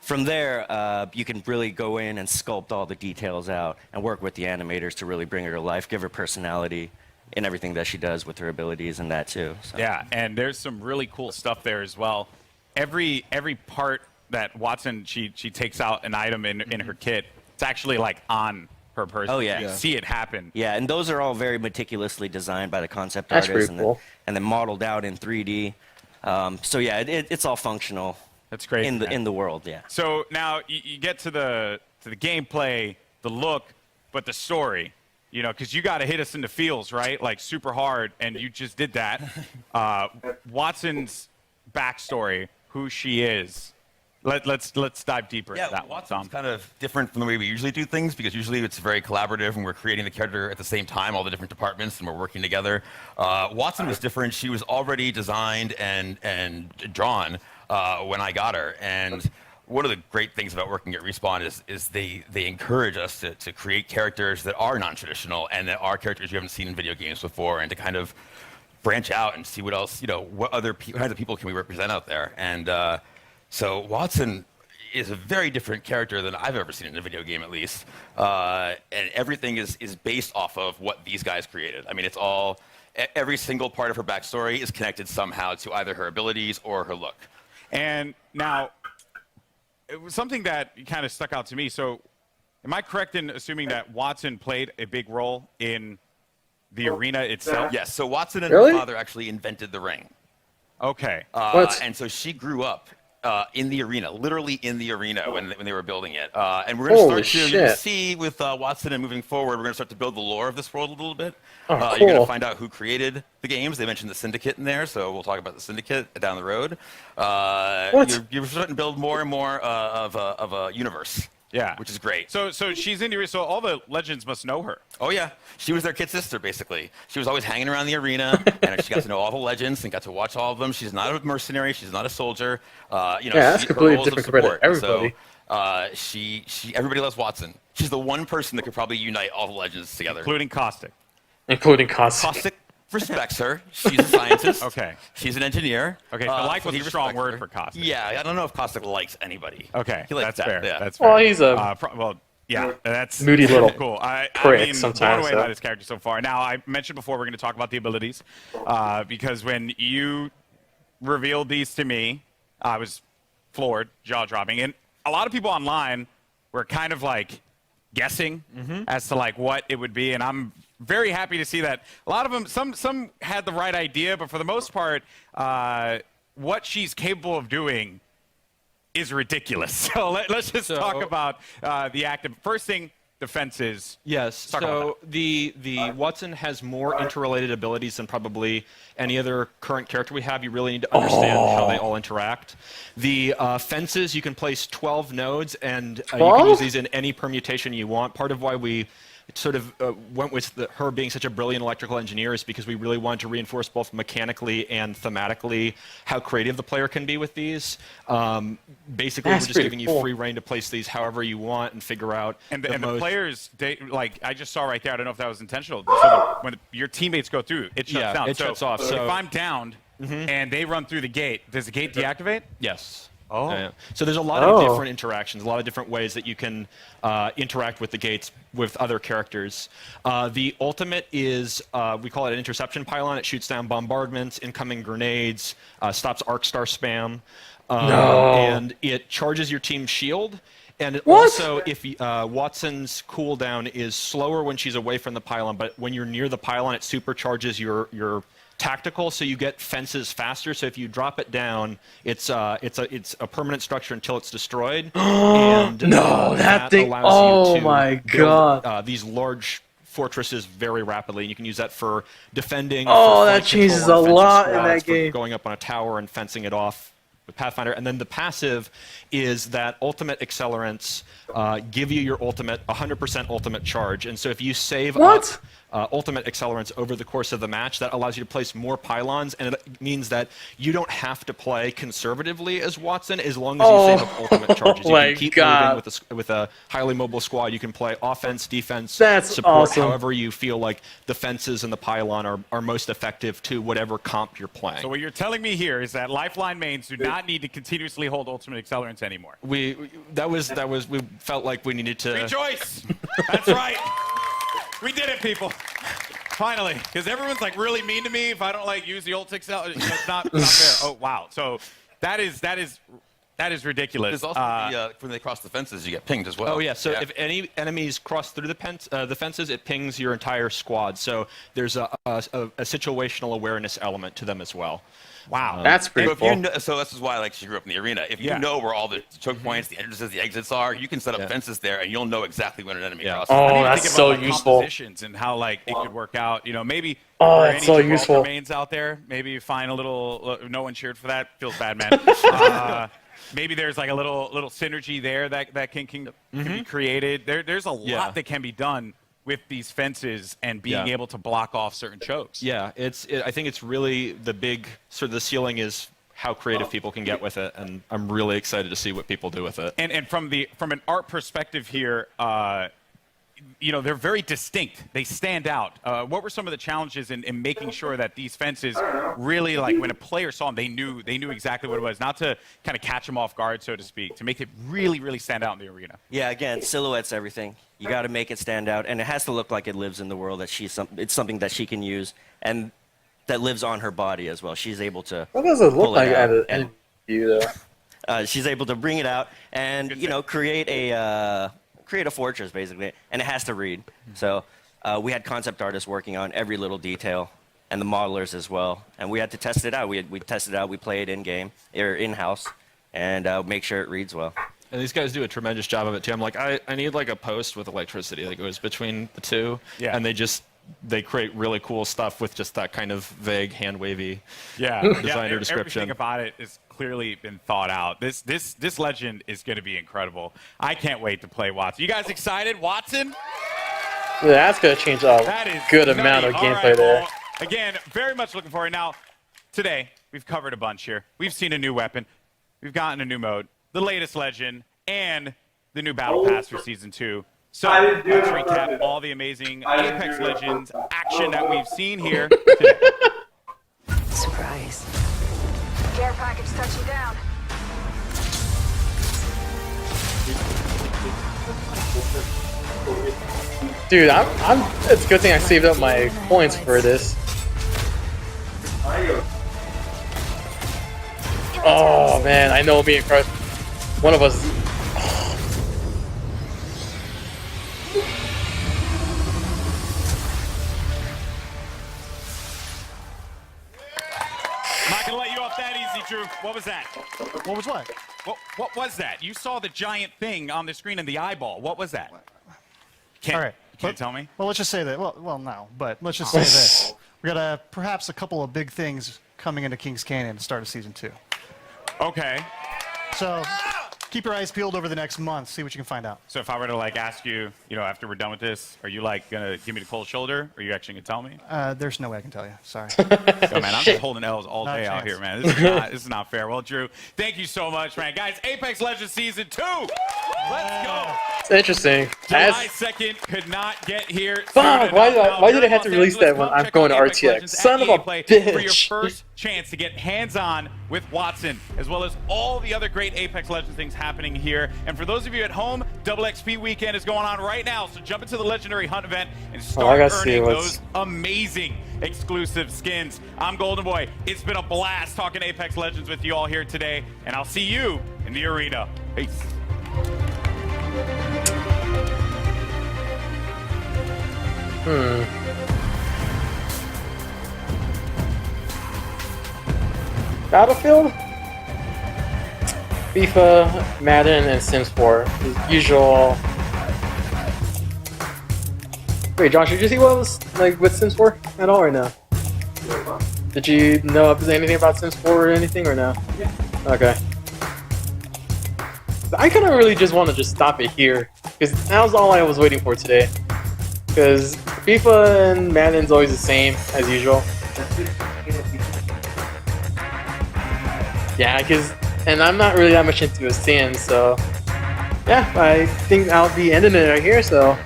From there, you can really go in and sculpt all the details out and work with the animators to really bring her to life, give her personality in everything that she does with her abilities and that too. So. Yeah, and there's some really cool stuff there as well. Every part that Wattson, she takes out an item in her kit, it's actually like on her person. Oh, yeah. You see it happen. Yeah, and those are all very meticulously designed by the concept That's artist pretty cool. and then modeled out in 3D. So yeah, it's all functional. That's great. In the world, yeah. So now you get to the gameplay, the look, but the story. You know, because you got to hit us in the feels, right? Like super hard, and you just did that. Wattson's backstory, who she is. Let's dive deeper into that one. Watson's kind of different from the way we usually do things because usually it's very collaborative and we're creating the character at the same time, all the different departments, and we're working together. Wattson was different. She was already designed and drawn when I got her, and one of the great things about working at Respawn is they encourage us to create characters that are non-traditional and that are characters you haven't seen in video games before, and to kind of branch out and see what else, what other kinds of people can we represent out there. And so Wattson is a very different character than I've ever seen in a video game, at least. And everything is based off of what these guys created. I mean, it's all, every single part of her backstory is connected somehow to either her abilities or her look. And now, it was something that kind of stuck out to me. So, am I correct in assuming that Wattson played a big role in the arena itself? Yes. So Wattson and her father actually invented the ring. Okay. And so she grew up in the arena, literally in the arena when they were building it. And we're going to start to see with Wattson and moving forward, we're going to start to build the lore of this world a little bit. Oh, cool. You're going to find out who created the games. They mentioned the Syndicate in there, so we'll talk about the Syndicate down the road. You're starting to build more and more of a universe. Yeah. Which is great. So she's in the arena, so all the legends must know her. Oh, yeah. She was their kid sister, basically. She was always hanging around the arena, and she got to know all the legends and got to watch all of them. She's not a mercenary. She's not a soldier. That's completely different compared to everybody. So everybody loves Wattson. She's the one person that could probably unite all the legends together. Including Caustic. Caustic respects her. She's a scientist. Okay. She's an engineer. Okay, so like was a strong word for Caustic. Yeah, I don't know if Caustic likes anybody. Okay, He likes that's that. fair. Yeah. That's fair. Well, he's a that's moody little cool. I prick mean, sometimes. blown away So. by this character so far. Now, I mentioned before we're going to talk about the abilities because when you revealed these to me, I was floored, jaw-dropping, and a lot of people online were kind of like guessing as to like what it would be, and I'm very happy to see that a lot of them, some had the right idea, but for the most part, what she's capable of doing is ridiculous. So let's just talk about the active. First thing, defenses. Yes. So the Wattson has more interrelated abilities than probably any other current character we have. You really need to understand how they all interact. The fences, you can place 12 nodes, and you can use these in any permutation you want. Part of why we sort of went with her being such a brilliant electrical engineer is because we really wanted to reinforce both mechanically and thematically how creative the player can be with these. Basically, we're just giving you free reign to place these however you want and figure out. And the players, like I just saw right there, I don't know if that was intentional. So when your teammates go through, it shuts down. It shuts off. So if I'm downed and they run through the gate, does the gate deactivate? Yes. Oh. Yeah. So there's a lot of different interactions, a lot of different ways that you can interact with the gates with other characters. The ultimate is, we call it an interception pylon. It shoots down bombardments, incoming grenades, stops arc star spam, and it charges your team's shield. And also, if Watson's cooldown is slower when she's away from the pylon, but when you're near the pylon, it supercharges your tactical, so you get fences faster. So if you drop it down, it's a permanent structure until it's destroyed. And No, that thing- allows oh you to my build, God. these large fortresses very rapidly. You can use that for defending. Oh, for that flank control changes and a offensive lot in squads, that for game. going up on a tower and fencing it off with Pathfinder. And then the passive is that ultimate accelerants give you your ultimate 100% ultimate charge. And so if you save up ultimate accelerants over the course of the match, that allows you to place more pylons, and it means that you don't have to play conservatively as Watson as long as you save up ultimate charges. You my can keep God. moving with a highly mobile squad. You can play offense, defense, That's support, awesome. however you feel like the fences and the pylon are most effective to whatever comp you're playing. So what you're telling me here is that Lifeline mains do not need to continuously hold ultimate accelerants anymore. We felt like we needed to Rejoice! That's right. We did it, people. Finally, because everyone's like really mean to me if I don't like use the ult accelerant. It's not fair. Oh wow. So that is ridiculous. There's also when they cross the fences, you get pinged as well. Oh yeah. So if any enemies cross through the fences, it pings your entire squad. So there's a situational awareness element to them as well. Wow, that's pretty cool. So this is why she grew up in the arena. If you know where all the choke points, the entrances, the exits are, you can set up fences there, and you'll know exactly when an enemy crosses. Oh, I didn't that's think so about, useful. Compositions and how it could work out. You know, maybe Oh, for that's any so Gibraltar useful. mains out there, maybe you find a little. No one cheered for that. Feels bad, man. Maybe there's like a little synergy there that can be created. There's a lot that can be done with these fences and being able to block off certain chokes. Yeah, I think it's really the big sort of the ceiling is how creative people can get with it, and I'm really excited to see what people do with it. And from an art perspective here, they're very distinct. They stand out. What were some of the challenges in making sure that these fences really, like when a player saw them, they knew exactly what it was, not to kind of catch them off guard, so to speak, to make it really, really stand out in the arena? Yeah, again, silhouette's everything. You got to make it stand out, and it has to look like it lives in the world. That it's something that she can use, and that lives on her body as well. She's able to. What does it look pull like out at and- an view, though? She's able to bring it out and create a fortress basically, and it has to read. So we had concept artists working on every little detail, and the modelers as well. And we had to test it out. We tested it out. We play it in game or in house, and make sure it reads well. And these guys do a tremendous job of it too. I'm like, I need like a post with electricity that goes between the two, and they create really cool stuff with just that kind of vague hand wavy designer description. Everything about it has clearly been thought out. This legend is going to be incredible. I can't wait to play Watson. You guys excited, Watson? Yeah, that's gonna change a good amount of gameplay there. Well, again, very much looking forward. Now, today we've covered a bunch here. We've seen a new weapon. We've gotten a new mode, the latest legend, and the new battle pass for season 2. So let's recap all the amazing Apex Legends action that we've seen here today. Surprise. Care package touching down. Dude, it's a good thing I saved up my points for this. Oh man, I know me and Crush. One of us. I'm not gonna let you off that easy, Drew. What was that? What was what? What was that? You saw the giant thing on the screen in the eyeball. What was that? All right. Can you tell me? Well, let's just say that. Well, no, but let's just say this. We got perhaps a couple of big things coming into Kings Canyon at the start of season 2. Okay. So keep your eyes peeled over the next month. See what you can find out. So if I were to ask you, after we're done with this, are you gonna give me the cold shoulder? Or are you actually gonna tell me? There's no way I can tell you. Sorry. Yo, man, I'm just holding L's all Not a day out chance. here, man. This is not fair. Well, Drew, thank you so much, man. Guys, Apex Legends Season 2. Let's go. It's interesting. July 2nd could not get here. Fuck, soon why enough. did I Now, have to Los release that Angeles, when I'm check going to out Apex RTX? Legends Son at of a EA Play For your bitch. first chance to get hands-on with Watson, as well as all the other great Apex Legends things happening here. And for those of you at home, Double XP Weekend is going on right now, so jump into the Legendary Hunt event and I start gotta see earning what's- those amazing exclusive skins. I'm Golden Boy. It's been a blast talking Apex Legends with you all here today, and I'll see you in the arena. Peace. Battlefield? FIFA, Madden, and Sims 4. The usual. Wait, Josh, did you see what was like with Sims 4 at all or no? Did you know if there's anything about Sims 4 or anything or no? Yeah. Okay. I kind of really just want to just stop it here because that was all I was waiting for today. Because FIFA and Madden's always the same as usual. Yeah, and I'm not really that much into a Sims, so yeah, I think I'll be ending it right here. So,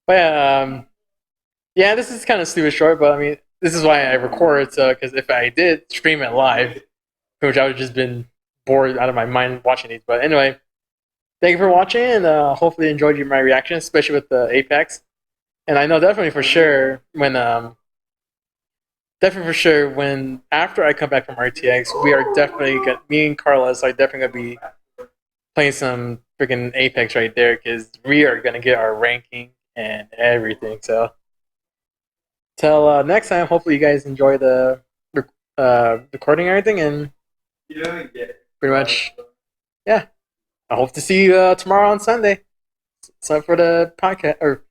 but yeah, this is kind of stupid short, but I mean, this is why I record. So, because if I did stream it live, which I would have just been bored out of my mind watching these. But anyway, thank you for watching, and hopefully you enjoyed my reaction, especially with the Apex. And I know definitely for sure when after I come back from RTX, we are definitely me and Carlos are definitely gonna be playing some freaking Apex right there because we are gonna get our ranking and everything. So till next time, hopefully you guys enjoy the recording and everything, and pretty much, yeah. I hope to see you tomorrow on Sunday. So for the podcast or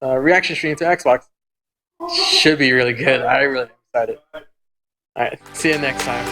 reaction stream to Xbox. Should be really good. I really am excited. Alright, see you next time.